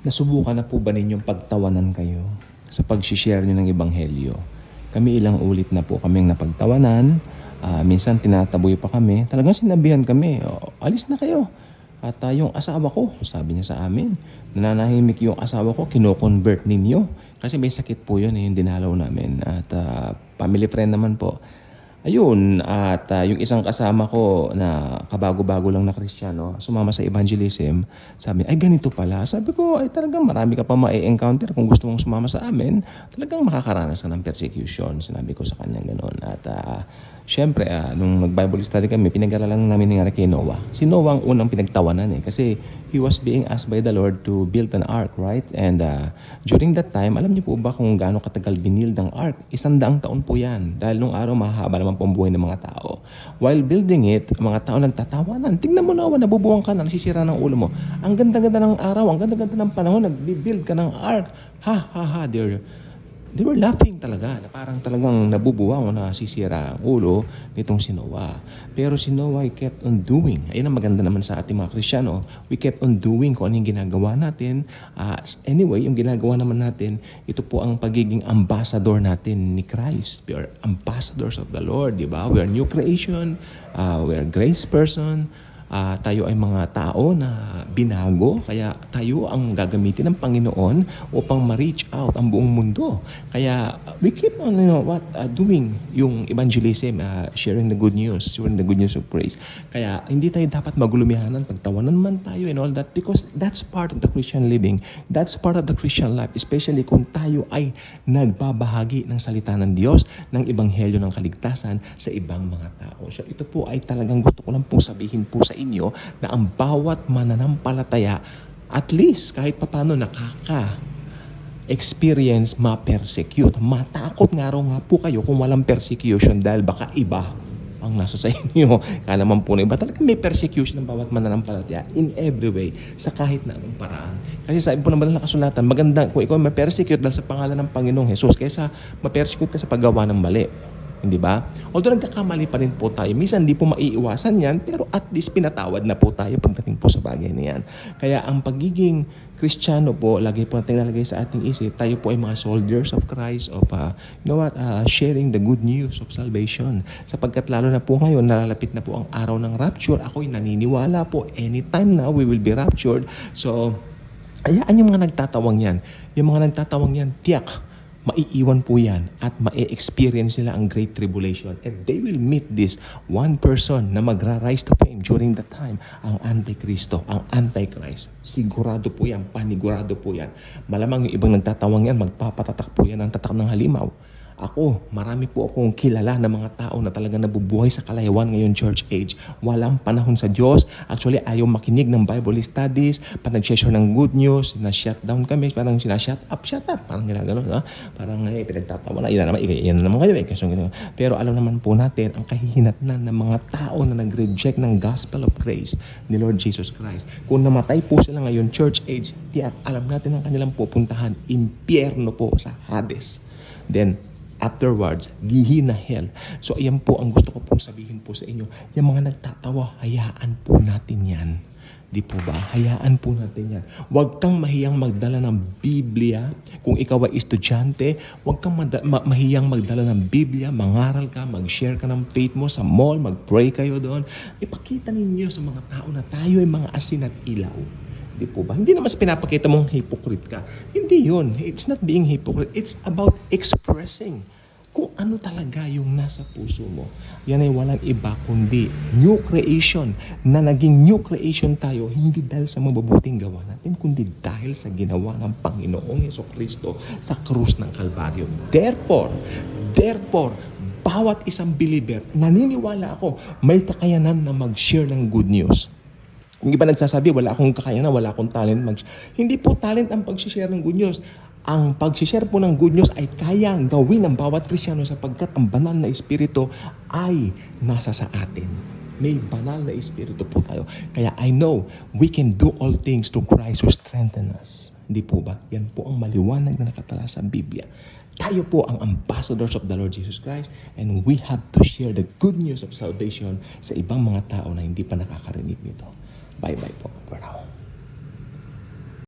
Nasubukan na po ba ninyong pagtawanan kayo sa pag-share nyo ng Ebanghelyo? Kami ilang ulit na po kaming napagtawanan. Minsan tinataboy pa kami. Talagang sinabihan kami, alis na kayo. At yung asawa ko, sabi niya sa amin, nananahimik yung asawa ko, kino-convert ninyo. Kasi may sakit po yun, yung dinalaw namin. At family friend naman po. Ayun, at yung isang kasama ko na kabago-bago lang na Kristiyano, sumama sa evangelism, sabi, ay ganito pala. Sabi ko, ay talagang marami ka pa ma-encounter kung gusto mong sumama sa amin. Talagang makakaranas ka ng persecution. Sinabi ko sa kanya gano'n. At syempre, nung mag-Bible study kami, pinag-aralan namin nangyari kay Noah. Si Noah ang unang pinagtawanan kasi he was being asked by the Lord to build an ark, right? And during that time, alam niyo po ba kung gaano katagal binild ang ark? 100 taon po yan. Dahil nung araw, mahaba naman po ang buhay ng mga tao. While building it, ang mga tao nagtatawanan. Tingnan mo na, nabubuwang ka na, nasisira ng ulo mo. Ang ganda-ganda ng araw, ang ganda-ganda ng panahon, nag-build ka ng ark. Ha, ha, ha, they were laughing talaga, na parang talagang nabubuwang o nasisira ang ulo nitong si Noah. Pero si Noah kept on doing. Ayun ang maganda naman sa ating mga Kristiyano. We kept on doing kung ano yung ginagawa natin. Anyway, yung ginagawa naman natin, ito po ang pagiging ambassador natin ni Christ. We are ambassadors of the Lord, di ba? We are new creation. We are grace person. Tayo ay mga tao na binago, kaya tayo ang gagamitin ng Panginoon upang ma-reach out ang buong mundo. Kaya we keep on doing yung evangelism, sharing the good news of praise. Kaya hindi tayo dapat magulumihanan, pagtawanan man tayo and all that, because that's part of the Christian living. That's part of the Christian life, especially kung tayo ay nagbabahagi ng salita ng Diyos, ng ebanghelyo ng kaligtasan sa ibang mga tao. So ito po ay talagang gusto ko lang pong sabihin po sa inyo na ang bawat mananampalataya, at least kahit papano experience ma-persecute. Matakot nga po kayo kung walang persecution dahil baka iba ang nasa sa inyo. Kala man po na iba. Talaga may persecution ng bawat mananampalataya in every way, sa kahit na anong paraan. Kasi sabi po naman ng kasulatan, maganda kung ikaw ma-persecute dahil sa pangalan ng Panginoong Jesus kaysa ma-persecute ka sa paggawa ng mali. Hindi ba? Although nagkakamali pa rin po tayo, minsan hindi po maiiwasan yan, pero at least pinatawad na po tayo pagdating po sa bagay na yan. Kaya ang pagiging Kristiyano po, lagi po natin nalagay sa ating isip, tayo po ay mga soldiers of Christ, of sharing the good news of salvation. Sapagkat lalo na po ngayon, nalalapit na po ang araw ng rapture. Ako'y naniniwala po, anytime now we will be raptured. So, ayaan yung mga nagtatawang yan. Yung mga nagtatawang yan, tiyak, maiiwan po yan at ma-experience nila ang great tribulation. And they will meet this one person na magra-rise to fame during that time, ang Antikristo, ang Antichrist. Sigurado po yan, panigurado po yan. Malamang yung ibang nagtatawang yan, magpapatatak po yan ang tatak ng halimaw. Ako, marami po akong kilala na mga tao na talaga nabubuhay sa kalayuan ngayon church age. Walang panahon sa Diyos. Actually, ayaw makinig ng Bible studies. Pag nag-share ng good news, na-shut down kami. Parang sina-shut up. Parang ginagano, ha? Parang pinagtatawa na. Yan naman kayo eh. Pero alam naman po natin, ang kahihinatnan ng mga tao na nag-reject ng gospel of grace ni Lord Jesus Christ. Kung namatay po sila ngayon church age, tiyak, alam natin ang kanilang pupuntahan. Impyerno po sa Hades. Then, afterwards, gihina hell. So, ayan po ang gusto ko pong sabihin po sa inyo. Yung mga nagtatawa, hayaan po natin yan. Di po ba? Hayaan po natin yan. Huwag kang mahiyang magdala ng Biblia. Kung ikaw ay estudyante, huwag kang mahiyang magdala ng Biblia. Mangaral ka, mag-share ka ng faith mo sa mall, mag-pray kayo doon. Ipakita ninyo sa mga tao na tayo ay mga asin at ilaw. Di po ba? Hindi naman sa pinapakita mong hypocrite ka. Hindi yun. It's not being hypocrite. It's about expressing kung ano talaga yung nasa puso mo. Yan ay walang iba kundi new creation. Na naging new creation tayo, hindi dahil sa mabubuting gawa natin, kundi dahil sa ginawa ng Panginoong Jesucristo sa krus ng Kalbaryo. Therefore, bawat isang believer, naniniwala ako, may kakayanan na mag-share ng good news. Kung iba nagsasabi, wala akong kakayanan, wala akong talent. Hindi po talent ang pag-share ng good news. Ang pag-share po ng good news ay kayang gawin ng bawat Kristiyano sapagkat ang banal na Espiritu ay nasa sa atin. May banal na Espiritu po tayo. Kaya I know we can do all things through Christ who strengthens us. Di po ba? Yan po ang maliwanag na nakatala sa Biblia. Tayo po ang ambassadors of the Lord Jesus Christ and we have to share the good news of salvation sa ibang mga tao na hindi pa nakakarinig nito. Bye-bye po for now.